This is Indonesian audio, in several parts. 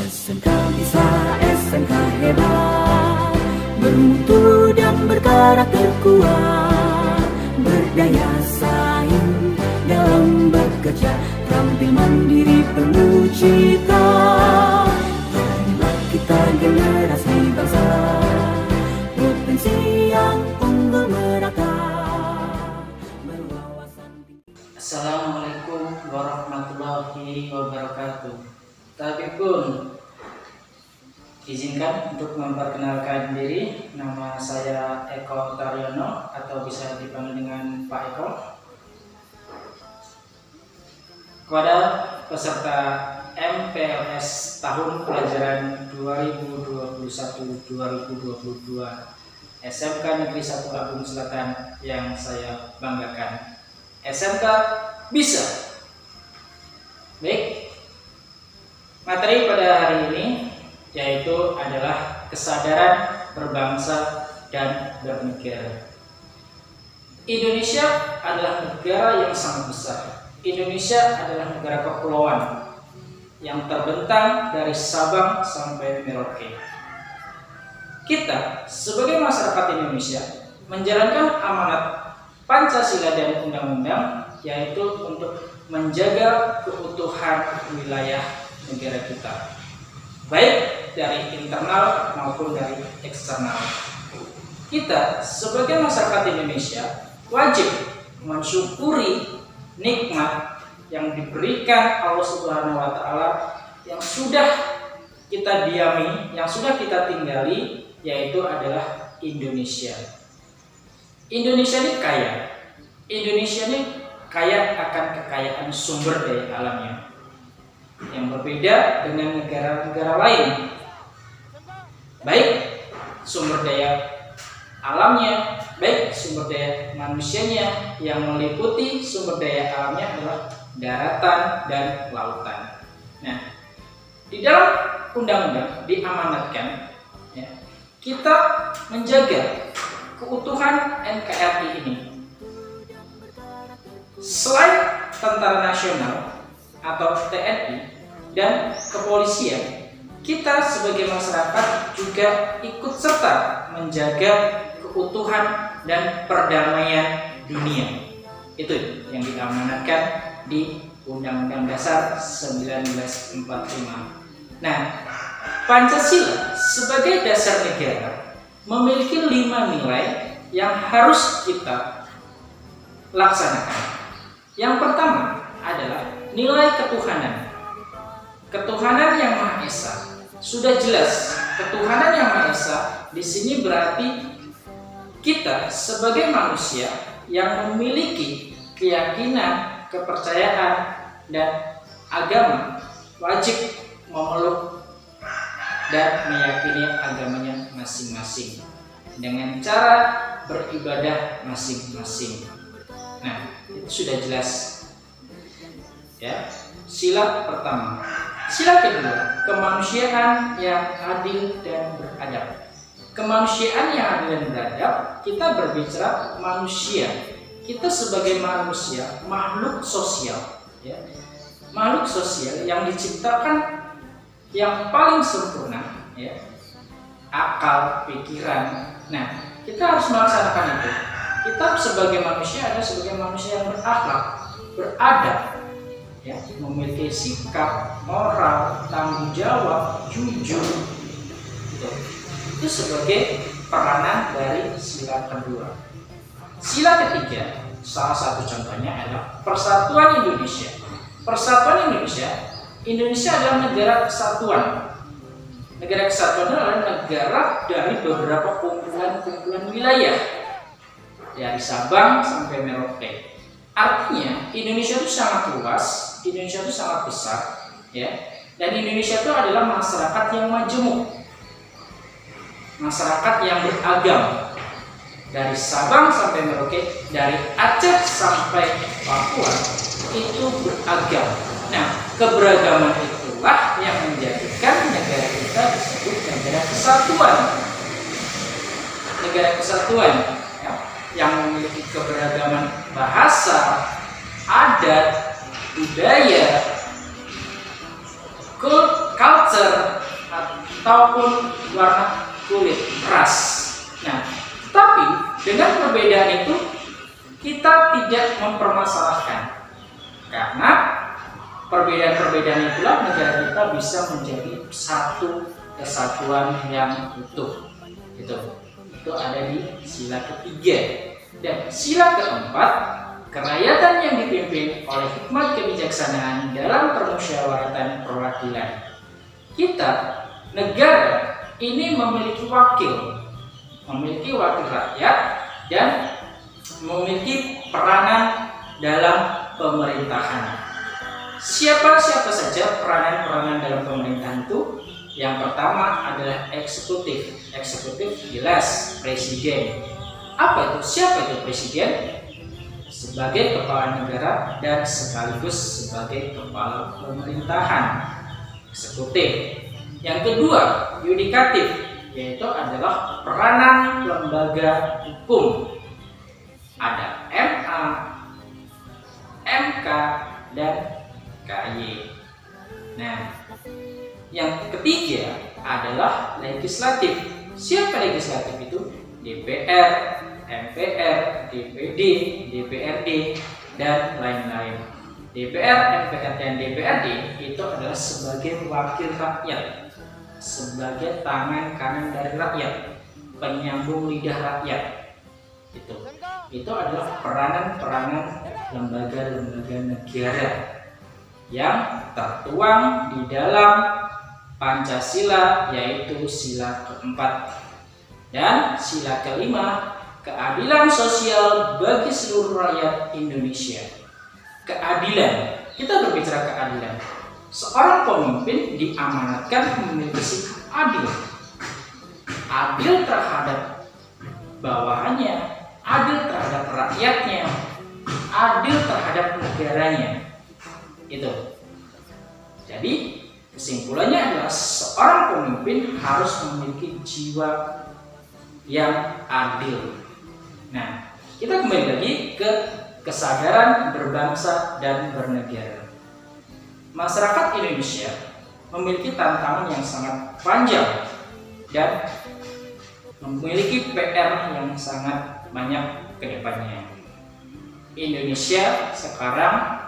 SMK bisa, SMK hebat, bermutu dan berkarakter kuat, berdaya saing dalam bekerja, tampil mandiri penuh cita. Marilah kita generasi bangsa, potensi yang unggul merata, berwawasan tinggi. Assalamualaikum warahmatullahi wabarakatuh. Tabipun, izinkan untuk memperkenalkan diri. Nama saya Eko Taryono atau bisa dipanggil dengan Pak Eko. Kepada peserta MPLS tahun pelajaran 2021-2022 SMK Negeri 1 Lampung Selatan yang saya banggakan, SMK bisa. Baik, materi pada hari ini yaitu adalah kesadaran berbangsa dan bernegara. Indonesia adalah negara yang sangat besar. Indonesia adalah negara kepulauan yang terbentang dari Sabang sampai Merauke. Kita sebagai masyarakat Indonesia menjalankan amanat Pancasila dan undang-undang, yaitu untuk menjaga keutuhan wilayah negara kita, baik dari internal maupun dari eksternal. Kita sebagai masyarakat Indonesia wajib mensyukuri nikmat yang diberikan Allah Subhanahu wa Ta'ala yang sudah kita diami, yang sudah kita tinggali, yaitu adalah Indonesia. Indonesia ini kaya. Indonesia ini kaya akan kekayaan sumber daya alamnya yang berbeda dengan negara-negara lain. Baik sumber daya alamnya, baik sumber daya manusianya, yang meliputi sumber daya alamnya adalah daratan dan lautan. Nah, di dalam undang-undang diamanatkan ya, kita menjaga keutuhan NKRI ini. Selain tentara nasional atau TNI dan kepolisian, kita sebagai masyarakat juga ikut serta menjaga keutuhan dan perdamaian dunia. Itu yang diamanatkan di Undang-Undang Dasar 1945. Nah, Pancasila sebagai dasar negara memiliki 5 nilai yang harus kita laksanakan. Yang pertama adalah nilai ketuhanan. Ketuhanan yang Maha Esa. Sudah jelas, ketuhanan yang Maha Esa di sini berarti kita sebagai manusia yang memiliki keyakinan, kepercayaan, dan agama wajib memeluk dan meyakini agamanya masing-masing dengan cara beribadah masing-masing. Nah, itu sudah jelas ya. Sila pertama. Sila kedua, kemanusiaan yang adil dan beradab. Kemanusiaan yang adil dan beradab, kita berbicara manusia. Kita sebagai manusia, makhluk sosial ya. Makhluk sosial yang diciptakan yang paling sempurna ya. Akal, pikiran. Nah, kita harus melaksanakan itu. Kita sebagai manusia adalah sebagai manusia yang berakhlak, beradab ya, memiliki sikap, moral, tanggung jawab, jujur gitu. Itu sebagai peranan dari sila kedua. Sila ketiga, salah satu contohnya adalah persatuan Indonesia. Persatuan Indonesia, Indonesia adalah negara kesatuan. Negara kesatuan adalah negara dari beberapa kumpulan-kumpulan wilayah, dari Sabang sampai Merauke. Artinya Indonesia itu sangat luas, Indonesia itu sangat besar ya. Dan Indonesia itu adalah masyarakat yang majemuk, masyarakat yang beragam, dari Sabang sampai Merauke, dari Aceh sampai Papua itu beragam. Nah, keberagaman itulah yang menjadikan negara kita disebut negara kesatuan. Negara kesatuan ya, yang memiliki keberagaman bahasa, adat, budaya, culture ataupun warna kulit, ras. Nah, tapi dengan perbedaan itu kita tidak mempermasalahkan, karena perbedaan-perbedaan itulah negara kita bisa menjadi satu kesatuan yang utuh. Itu ada di sila ketiga. Dan sila keempat, kerakyatan yang dipimpin oleh hikmat kebijaksanaan dalam permusyawaratan perwakilan. Kita, negara ini memiliki wakil rakyat dan memiliki peranan dalam pemerintahan. Siapa saja peranan dalam pemerintahan itu? Yang pertama adalah eksekutif. Eksekutif jelas presiden. Apa itu? Siapa itu presiden? Sebagai kepala negara dan sekaligus sebagai kepala pemerintahan. Eksekutif. Yang kedua, yudikatif, yaitu adalah peranan lembaga hukum. Ada MA, MK, dan KY. Nah, yang ketiga adalah legislatif. Siapa legislatif itu? DPR, MPR, DPD, DPRD, dan lain-lain. DPR, MPR, dan DPRD itu adalah sebagai wakil rakyat, sebagai tangan kanan dari rakyat, penyambung lidah rakyat. Itu adalah peranan-peranan lembaga-lembaga negara yang tertuang di dalam Pancasila, yaitu sila keempat. Dan sila kelima, keadilan sosial bagi seluruh rakyat Indonesia. Keadilan, kita berbicara keadilan. Seorang pemimpin diamanatkan memiliki sikap adil. Adil terhadap bawahannya, adil terhadap rakyatnya, adil terhadap negaranya. Jadi kesimpulannya adalah seorang pemimpin harus memiliki jiwa yang adil. Nah, kita kembali lagi ke kesadaran berbangsa dan bernegara. Masyarakat Indonesia memiliki tantangan yang sangat panjang dan memiliki PR yang sangat banyak ke depannya. Indonesia sekarang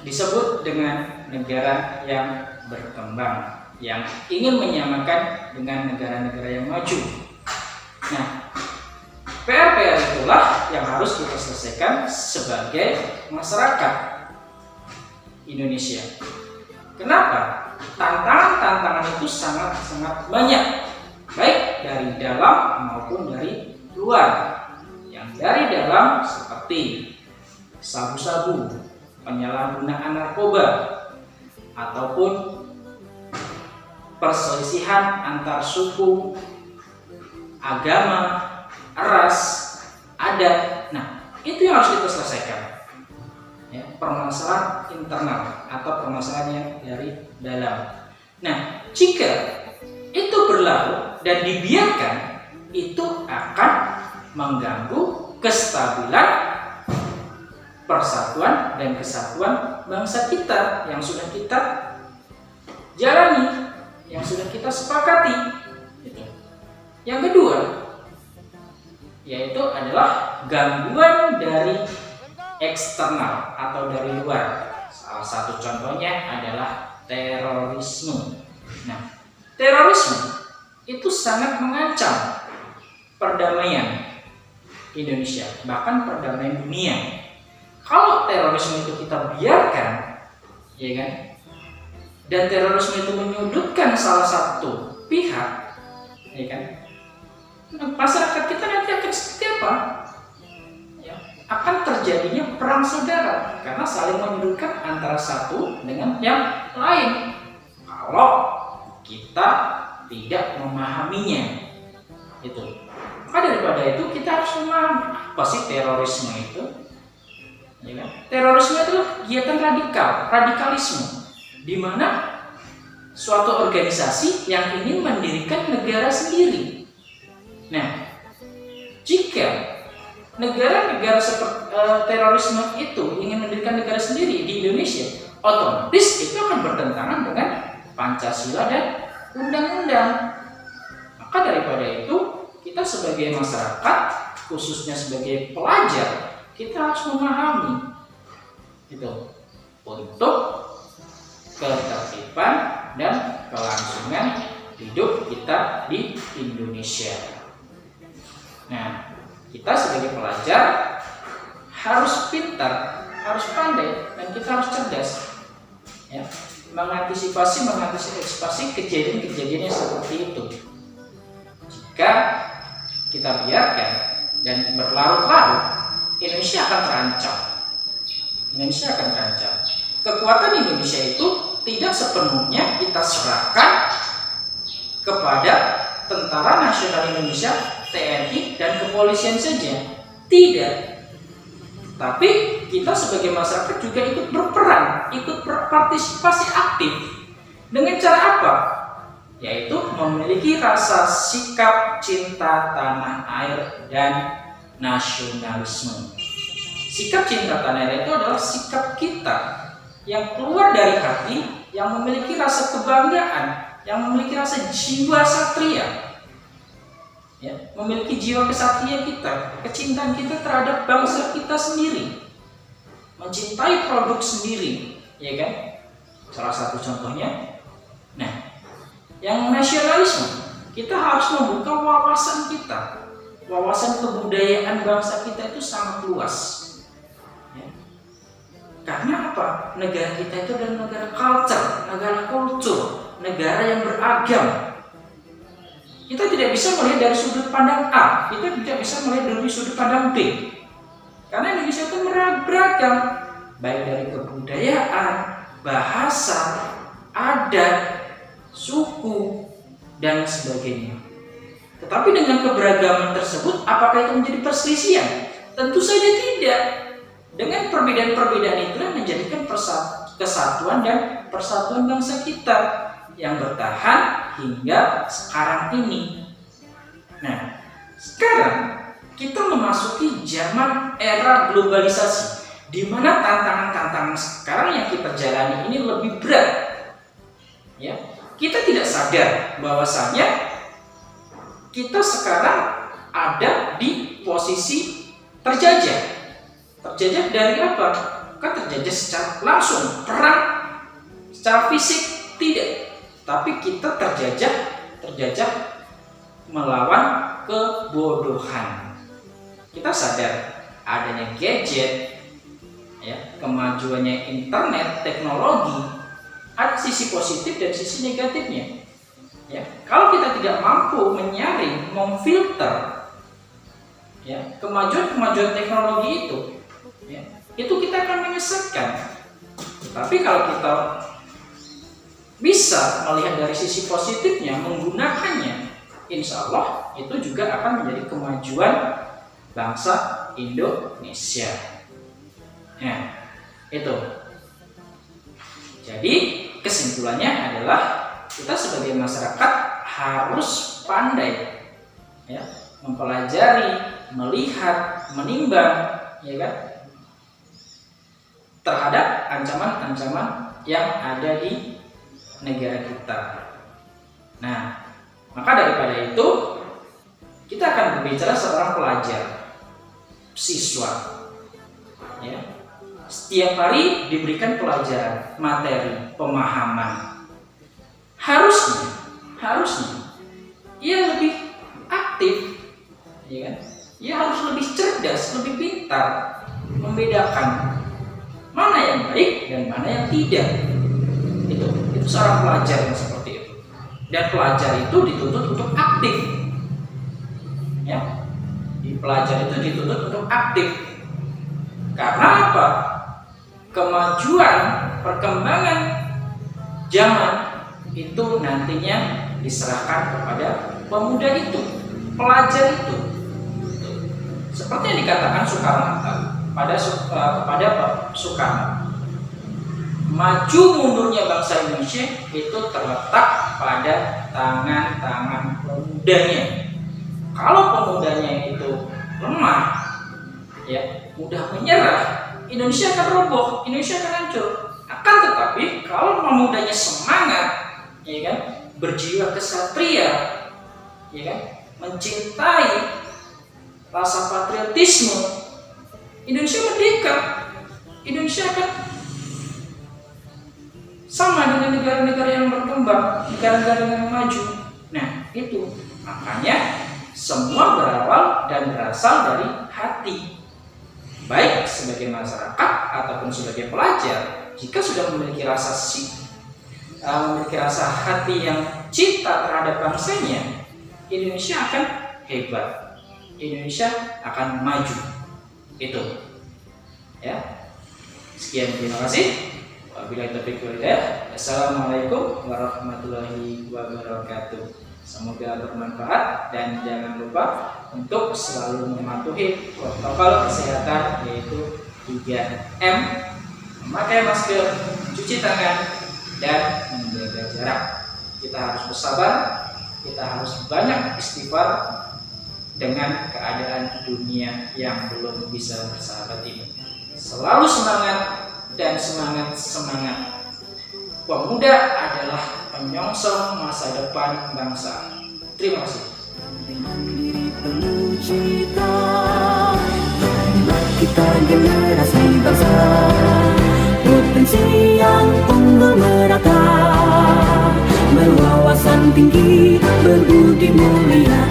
disebut dengan negara yang berkembang, yang ingin menyamakan dengan negara-negara yang maju. Nah, PR-PR itulah yang harus kita selesaikan sebagai masyarakat Indonesia. Kenapa? Tantangan-tantangan itu sangat-sangat banyak, baik dari dalam maupun dari luar. Yang dari dalam seperti sabu-sabu, penyalahgunaan narkoba, ataupun perselisihan antar suku, agama, ras, adat. Nah, itu yang harus kita selesaikan. Ya, permasalahan internal atau permasalahan yang dari dalam. Nah, jika itu berlalu dan dibiarkan, itu akan mengganggu kestabilan persatuan dan kesatuan bangsa kita yang sudah kita jalani, yang sudah kita sepakati. Yang kedua, yaitu adalah gangguan dari eksternal atau dari luar. Salah satu contohnya adalah terorisme. Nah, terorisme itu sangat mengancam perdamaian Indonesia, bahkan perdamaian dunia. Kalau terorisme itu kita biarkan, ya kan, dan terorisme itu menyudutkan salah satu pihak, ya kan, masyarakat kita nanti akan seperti apa? Ya, akan terjadinya perang saudara karena saling menyudutkan antara satu dengan yang lain. Kalau kita tidak memahaminya, itu. Maka daripada itu kita harus memahami apa sih terorisme itu. Ya kan? Terorisme adalah kegiatan radikalisme, di mana suatu organisasi yang ingin mendirikan negara sendiri. Nah, jika negara-negara seperti terorisme itu ingin mendirikan negara sendiri di Indonesia, otomatis itu akan bertentangan dengan Pancasila dan undang-undang. Maka daripada itu, kita sebagai masyarakat, khususnya sebagai pelajar, kita harus memahami itu untuk ketertiban dan kelangsungan hidup kita di Indonesia. Nah, kita sebagai pelajar harus pintar, harus pandai, dan kita harus cerdas, ya, mengantisipasi kejadian-kejadian yang seperti itu. Jika kita biarkan dan berlarut-larut, Indonesia akan terancam. Kekuatan Indonesia itu tidak sepenuhnya kita serahkan kepada Tentara Nasional Indonesia, TNI, dan kepolisian saja. Tidak. Tapi kita sebagai masyarakat juga ikut berperan, ikut berpartisipasi aktif. Dengan cara apa? Yaitu memiliki rasa sikap cinta tanah air dan nasionalisme. Sikap cinta tanah air itu adalah sikap kita yang keluar dari hati, yang memiliki rasa kebanggaan, yang memiliki rasa jiwa satria, ya, memiliki jiwa kesatria kita, kecintaan kita terhadap bangsa kita sendiri, mencintai produk sendiri, ya kan? Salah satu contohnya. Nah, yang nasionalisme, kita harus membuka wawasan kita. Wawasan kebudayaan bangsa kita itu sangat luas. Ya. Karena apa? Negara kita itu adalah negara kultur, negara yang beragam. Kita tidak bisa melihat dari sudut pandang A, kita tidak bisa melihat dari sudut pandang B. Karena Indonesia itu beragam, baik dari kebudayaan, bahasa, adat, suku, dan sebagainya. Tetapi dengan keberagaman tersebut, apakah itu menjadi perselisihan? Tentu saja tidak. Dengan perbedaan-perbedaan itulah menjadikan kesatuan dan persatuan bangsa kita yang bertahan hingga sekarang ini. Nah, sekarang kita memasuki zaman era globalisasi, di mana tantangan-tantangan sekarang yang kita jalani ini lebih berat. Ya, kita tidak sadar bahwasanya kita sekarang ada di posisi terjajah. Terjajah dari apa? Kan terjajah secara langsung, perang secara fisik tidak. Tapi kita terjajah melawan kebodohan. Kita sadar adanya gadget, ya, kemajuannya internet, teknologi, ada sisi positif dan sisi negatifnya. Ya, kalau kita tidak mampu menyaring, memfilter, ya, kemajuan teknologi itu, ya, itu kita akan menyesatkan. Tapi kalau kita bisa melihat dari sisi positifnya, menggunakannya, insya Allah itu juga akan menjadi kemajuan bangsa Indonesia. Nah, itu. Jadi kesimpulannya adalah kita sebagai masyarakat harus pandai, ya, mempelajari, melihat, menimbang, ya kan, terhadap ancaman-ancaman yang ada di negara kita. Nah, maka daripada itu kita akan berbicara seorang pelajar, siswa, ya, setiap hari diberikan pelajaran, materi, pemahaman. Harusnya ia lebih aktif, ya kan? Ia harus lebih cerdas, lebih pintar membedakan mana yang baik dan mana yang tidak. Itu seorang pelajar yang seperti itu. Dan pelajar itu dituntut untuk aktif. Ya. Pelajar itu dituntut untuk aktif. Karena apa? Kemajuan, perkembangan zaman itu nantinya diserahkan kepada pemuda itu, pelajar itu. Seperti yang dikatakan Soekarno-Hatta kepada Soekarno, maju mundurnya bangsa Indonesia itu terletak pada tangan-tangan pemudanya. Kalau pemudanya itu lemah, ya, mudah menyerah, Indonesia akan roboh, Indonesia akan hancur. Akan tetapi kalau pemudanya semangat, ya kan, berjiwa kesatria, ya kan, mencintai rasa patriotisme, Indonesia merdeka. Indonesia akan sama dengan negara-negara yang berkembang, negara-negara yang maju. Nah, itu makanya semua berawal dan berasal dari hati. Baik sebagai masyarakat ataupun sebagai pelajar, jika sudah memiliki rasa hati yang cinta terhadap bangsanya, Indonesia akan hebat. Indonesia akan maju. Itu. Ya. Sekian, terima kasih. Wabillahi taufiq wal hidayah. Assalamualaikum warahmatullahi wabarakatuh. Semoga bermanfaat dan jangan lupa untuk selalu mematuhi protokol kesehatan, yaitu 3M, memakai masker, cuci tangan, dan menjaga jarak. Kita harus bersabar, kita harus banyak istighfar dengan keadaan dunia yang belum bisa bersahabat ini. Selalu semangat dan semangat. Pemuda adalah penyongsong masa depan bangsa. Terima kasih. Kita generasi bangsa, potensi yang unggul merata, berwawasan tinggi, berbudi mulia,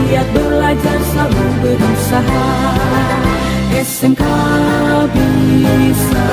giat belajar, selalu berusaha. SMK bisa.